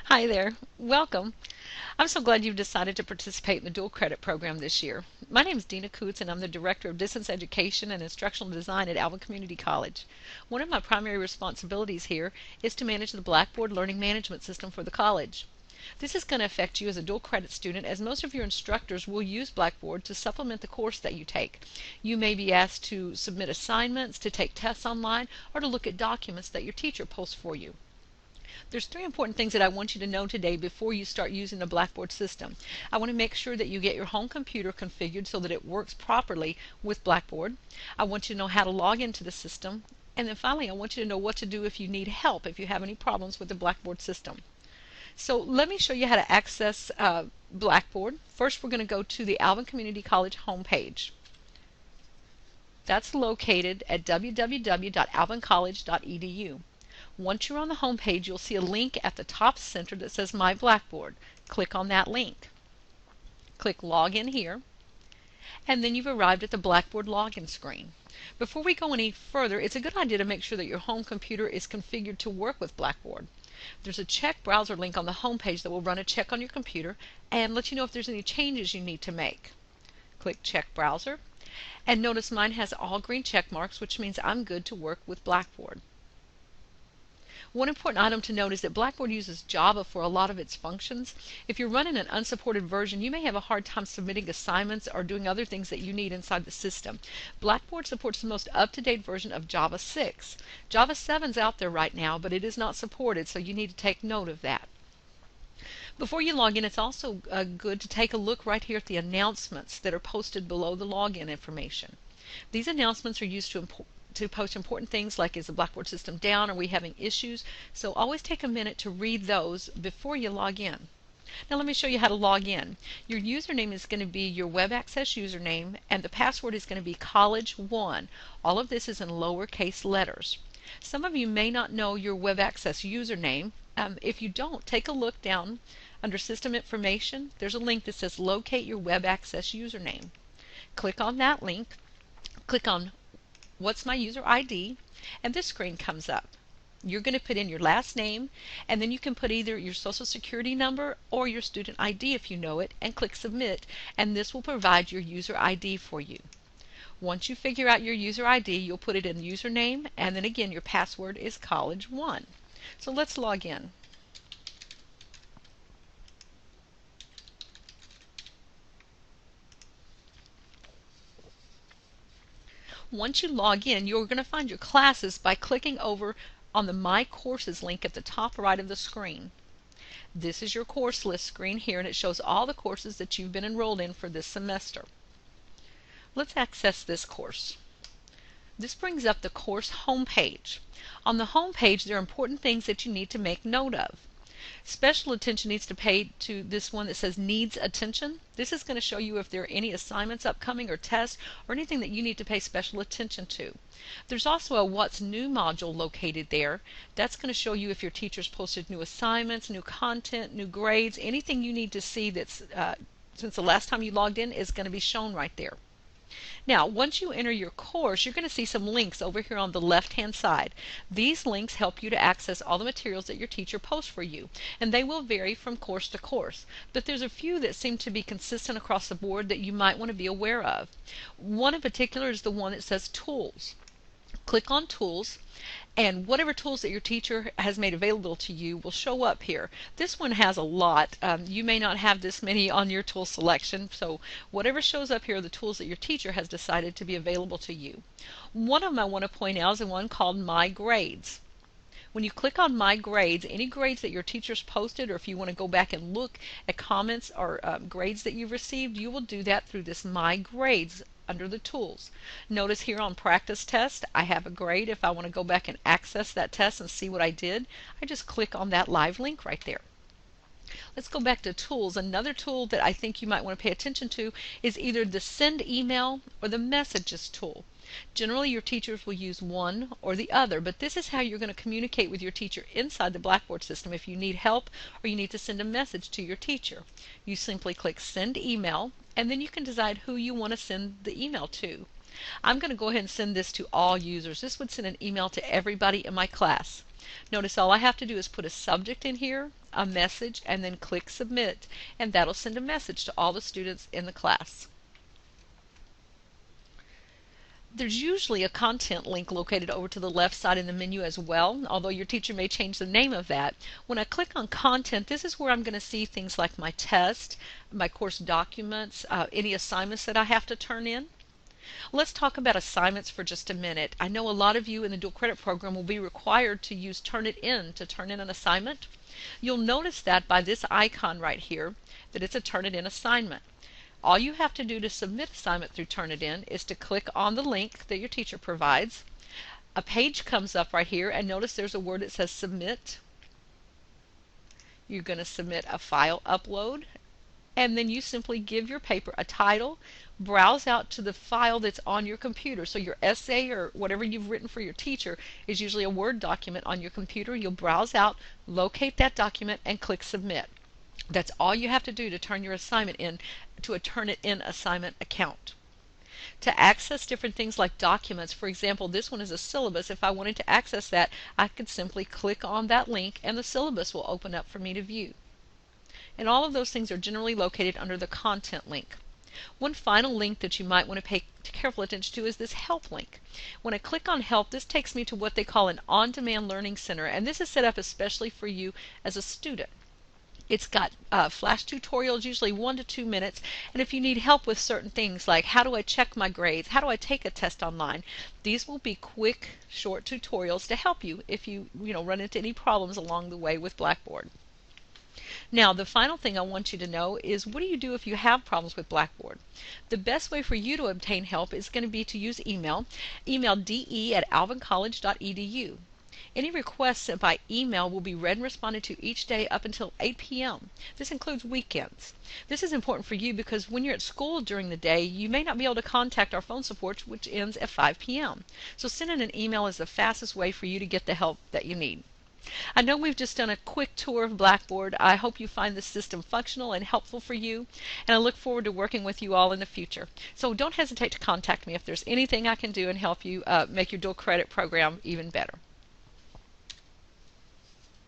Hi there. Welcome. I'm so glad you've decided to participate in the dual credit program this year. My name is Dina Coots and I'm the Director of Distance Education and Instructional Design at Alvin Community College. One of my primary responsibilities here is to manage the Blackboard Learning Management System for the college. This is going to affect you as a dual credit student, as most of your instructors will use Blackboard to supplement the course that you take. You may be asked to submit assignments, to take tests online, or to look at documents that your teacher posts for you. There's three important things that I want you to know today before you start using the Blackboard system. I want to make sure that you get your home computer configured so that it works properly with Blackboard. I want you to know how to log into the system. And then finally, I want you to know what to do if you need help, if you have any problems with the Blackboard system. So let me show you how to access Blackboard. First, we're going to go to the Alvin Community College homepage. That's located at www.alvincollege.edu. Once you're on the home page, you'll see a link at the top center that says My Blackboard. Click on that link. Click Login here, and then you've arrived at the Blackboard login screen. Before we go any further, it's a good idea to make sure that your home computer is configured to work with Blackboard. There's a check browser link on the home page that will run a check on your computer and let you know if there's any changes you need to make. Click Check Browser, and notice mine has all green check marks, which means I'm good to work with Blackboard. One important item to note is that Blackboard uses Java for a lot of its functions. If you're running an unsupported version, you may have a hard time submitting assignments or doing other things that you need inside the system. Blackboard supports the most up-to-date version of Java 6. Java 7 is out there right now, but it is not supported, so you need to take note of that. Before you log in, it's also good to take a look right here at the announcements that are posted below the login information. These announcements are used to post important things like, is the Blackboard system down? Are we having issues? So always take a minute to read those before you log in. Now let me show you how to log in. Your username is going to be your web access username, and the password is going to be college1. All of this is in lowercase letters. Some of you may not know your web access username. If you don't, take a look down under System Information. There's a link that says Locate Your Web Access Username. Click on that link. Click on What's my user ID? And this screen comes up. You're going to put in your last name, and then you can put either your social security number or your student ID if you know it, and click Submit, and this will provide your user ID for you. Once you figure out your user ID, you'll put it in the username, and then again your password is college1. So let's log in. Once you log in, you're going to find your classes by clicking over on the My Courses link at the top right of the screen. This is your course list screen here, and it shows all the courses that you've been enrolled in for this semester. Let's access this course. This brings up the course homepage. On the homepage, there are important things that you need to make note of. Special attention needs to pay to this one that says Needs Attention. This is going to show you if there are any assignments upcoming or tests or anything that you need to pay special attention to. There's also a What's New module located there. That's going to show you if your teacher's posted new assignments, new content, new grades, anything you need to see that's since the last time you logged in is going to be shown right there. Now, once you enter your course, you're going to see some links over here on the left-hand side. These links help you to access all the materials that your teacher posts for you, and they will vary from course to course. But there's a few that seem to be consistent across the board that you might want to be aware of. One in particular is the one that says Tools. Click on Tools, and whatever tools that your teacher has made available to you will show up here. This one has a lot. You may not have this many on your tool selection, so whatever shows up here are the tools that your teacher has decided to be available to you. One of them I want to point out is the one called My Grades. When you click on My Grades, any grades that your teacher's posted, or if you want to go back and look at comments or grades that you've received, you will do that through this My Grades under the tools. Notice here on Practice Test, I have a grade. If I want to go back and access that test and see what I did, I just click on that live link right there. Let's go back to Tools. Another tool that I think you might want to pay attention to is either the Send Email or the Messages tool. Generally, your teachers will use one or the other, but this is how you're going to communicate with your teacher inside the Blackboard system if you need help or you need to send a message to your teacher. You simply click Send Email, and then you can decide who you want to send the email to. I'm going to go ahead and send this to all users. This would send an email to everybody in my class. Notice all I have to do is put a subject in here. a message and then click submit, and that'll send a message to all the students in the class. There's usually a content link located over to the left side in the menu as well, although your teacher may change the name of that. When I click on content, this is where I'm going to see things like my test, my course documents, any assignments that I have to turn in. Let's talk about assignments for just a minute. I know a lot of you in the dual credit program will be required to use Turnitin to turn in an assignment. You'll notice that by this icon right here that it's a Turnitin assignment. All you have to do to submit assignment through Turnitin is to click on the link that your teacher provides. A page comes up right here, and notice there's a word that says submit. You're going to submit a file upload, and then you simply give your paper a title, browse out to the file that's on your computer. So your essay or whatever you've written for your teacher is usually a Word document on your computer. You'll browse out, locate that document, and click submit. That's all you have to do to turn your assignment in to a Turnitin assignment account. To access different things like documents, for example, this one is a syllabus. If I wanted to access that, I could simply click on that link and the syllabus will open up for me to view. And all of those things are generally located under the content link. One final link that you might want to pay careful attention to is this help link. When I click on help, this takes me to what they call an on-demand learning center, and this is set up especially for you as a student. It's got flash tutorials, usually 1 to 2 minutes, and if you need help with certain things like how do I check my grades, how do I take a test online, these will be quick, short tutorials to help you if you run into any problems along the way with Blackboard. Now, the final thing I want you to know is, what do you do if you have problems with Blackboard? The best way for you to obtain help is going to be to use email. Email de@alvincollege.edu. Any requests sent by email will be read and responded to each day up until 8 p.m. This includes weekends. This is important for you because when you're at school during the day, you may not be able to contact our phone support, which ends at 5 p.m. So sending an email is the fastest way for you to get the help that you need. I know we've just done a quick tour of Blackboard. I hope you find this system functional and helpful for you, and I look forward to working with you all in the future. So don't hesitate to contact me if there's anything I can do and help you make your dual credit program even better.